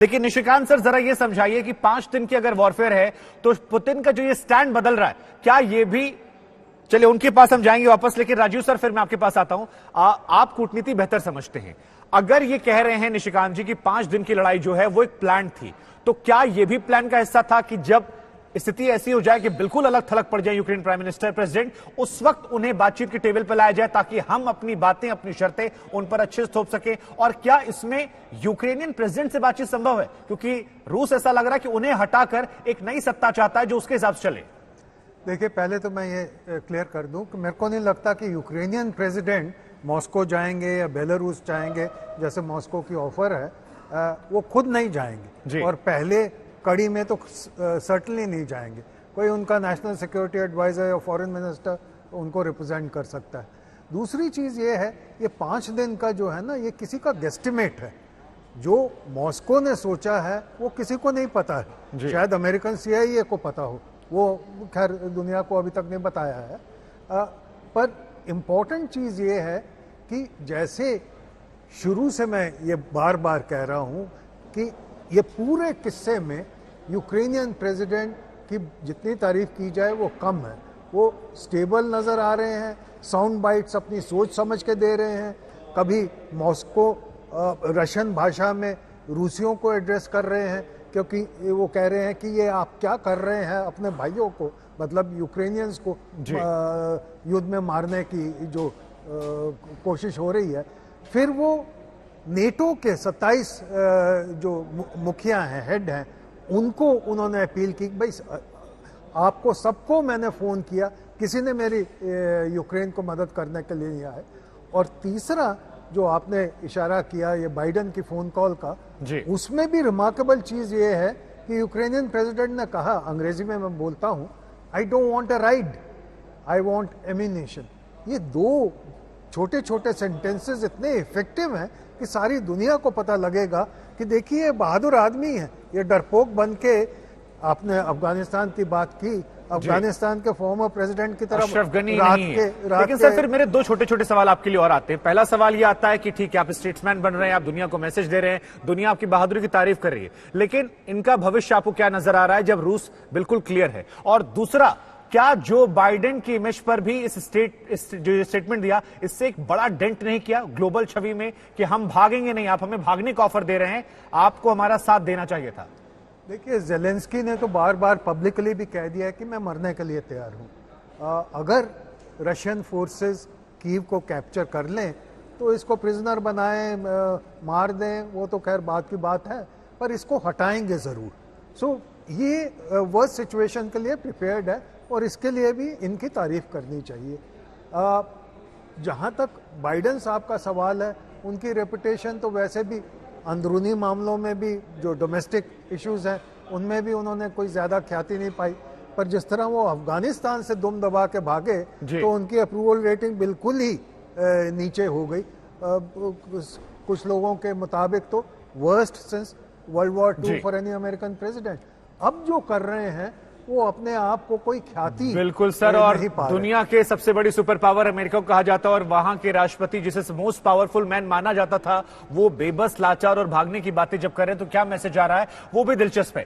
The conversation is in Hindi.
लेकिन निशिकांत सर जरा ये समझाइए कि 5 दिन की अगर वॉरफेयर है तो पुतिन का जो ये स्टैंड बदल रहा है, क्या ये भी, चलिए उनके पास हम जाएंगे वापस, लेकिन राजीव सर फिर मैं आपके पास आता हूं। आप कूटनीति बेहतर समझते हैं। अगर ये कह रहे हैं निशिकांत जी की 5 दिन की लड़ाई जो है वो एक प्लान थी, तो क्या ये भी प्लान का हिस्सा था कि जब स्थिति ऐसी हो जाए कि बिल्कुल अलग थलग पड़ जाए यूक्रेन प्राइम मिनिस्टर प्रेसिडेंट, उस वक्त उन्हें बातचीत की टेबल पर लाया जाए ताकि हम अपनी बातें, अपनी शर्तें उन पर अच्छे से थोप सके? और क्या इसमें यूक्रेनियन प्रेसिडेंट से बातचीत संभव है? क्योंकि रूस ऐसा लग रहा है कि उन्हें हटाकर एक नई सत्ता चाहता है जो उसके हिसाब से चले। देखिए, पहले तो मैं ये क्लियर कर दूं कि मेरे को नहीं लगता कि यूक्रेनियन प्रेसिडेंट मॉस्को जाएंगे या बेलारूस जाएंगे, जैसे मॉस्को की ऑफर है, वो खुद नहीं जाएंगे और पहले कड़ी में तो सर्टनली नहीं जाएंगे। कोई उनका नेशनल सिक्योरिटी एडवाइजर या फॉरेन मिनिस्टर उनको रिप्रेजेंट कर सकता है। दूसरी चीज़ ये है, ये 5 दिन का जो है ना, ये किसी का गेस्टिमेट है। जो मॉस्को ने सोचा है वो किसी को नहीं पता है। शायद अमेरिकन CIA को पता हो, वो खैर दुनिया को अभी तक नहीं बताया है। पर इम्पोर्टेंट चीज़ ये है कि जैसे शुरू से मैं ये बार बार कह रहा हूँ कि ये पूरे किस्से में यूक्रेनियन प्रेसिडेंट की जितनी तारीफ की जाए वो कम है। वो स्टेबल नज़र आ रहे हैं, साउंड बाइट्स अपनी सोच समझ के दे रहे हैं। कभी मॉस्को रशियन भाषा में रूसियों को एड्रेस कर रहे हैं, क्योंकि वो कह रहे हैं कि ये आप क्या कर रहे हैं अपने भाइयों को, मतलब यूक्रेनियंस को युद्ध में मारने की जो कोशिश हो रही है। फिर वो नेटो के 27 जो मुखिया हैं, हेड हैं, उनको उन्होंने अपील की, भाई आपको सबको मैंने फ़ोन किया, किसी ने मेरी यूक्रेन को मदद करने के लिए नहीं आए। और तीसरा जो आपने इशारा किया ये बाइडन की फ़ोन कॉल का, उसमें भी रिमार्केबल चीज़ ये है कि यूक्रेनियन प्रेसिडेंट ने कहा, अंग्रेजी में मैं बोलता हूँ, I don't want a ride, I want emanation. ये 2 छोटे छोटे सेंटेंसेस इतने इफेक्टिव हैं कि सारी दुनिया को पता लगेगा कि देखिए बहादुर आदमी है। ये डरपोक बन के, आपने अफगानिस्तान की बात की, अफगानिस्तान के फॉर्मर प्रेसिडेंट की तरफ अशरफ गनी नहीं है। लेकिन सर फिर मेरे 2 छोटे छोटे सवाल आपके लिए और आते हैं। पहला सवाल ये आता है कि ठीक है, आप स्टेट्समैन बन रहे हैं, आप दुनिया को मैसेज दे रहे हैं, दुनिया आपकी बहादुरी की तारीफ कर रही है, लेकिन इनका भविष्य आपको क्या नजर आ रहा है जब रूस बिल्कुल क्लियर है? और दूसरा, क्या जो बाइडेन की इमेज पर भी जो स्टेटमेंट दिया, इससे एक बड़ा डेंट नहीं किया ग्लोबल छवि में कि हम भागेंगे नहीं, आप हमें भागने का ऑफर दे रहे हैं, आपको हमारा साथ देना चाहिए था? देखिए, जेलेंस्की ने तो बार बार पब्लिकली भी कह दिया है कि मैं मरने के लिए तैयार हूँ। अगर रशियन फोर्सेस कीव को कैप्चर कर लें तो इसको प्रिजनर बनाएं, मार दें, वो तो खैर बात की बात है, पर इसको हटाएंगे ज़रूर। सो ये वर्स्ट सिचुएशन के लिए प्रिपेयर्ड है और इसके लिए भी इनकी तारीफ करनी चाहिए। जहाँ तक बाइडन साहब का सवाल है, उनकी रेपुटेशन तो वैसे भी अंदरूनी मामलों में भी, जो डोमेस्टिक इश्यूज हैं उनमें भी उन्होंने कोई ज़्यादा ख्याति नहीं पाई। पर जिस तरह वो अफगानिस्तान से दुम दबा के भागे तो उनकी अप्रूवल रेटिंग बिल्कुल ही नीचे हो गई। कुछ लोगों के मुताबिक तो worst since world war II for any American president. अब जो कर रहे हैं वो अपने आप को कोई ख्याति बिल्कुल सर, और दुनिया के सबसे बड़ी सुपर पावर अमेरिका को कहा जाता है, और वहां के राष्ट्रपति जिसे मोस्ट पावरफुल मैन माना जाता था, वो बेबस, लाचार और भागने की बातें जब कर रहे हैं तो क्या मैसेज आ रहा है, वो भी दिलचस्प है।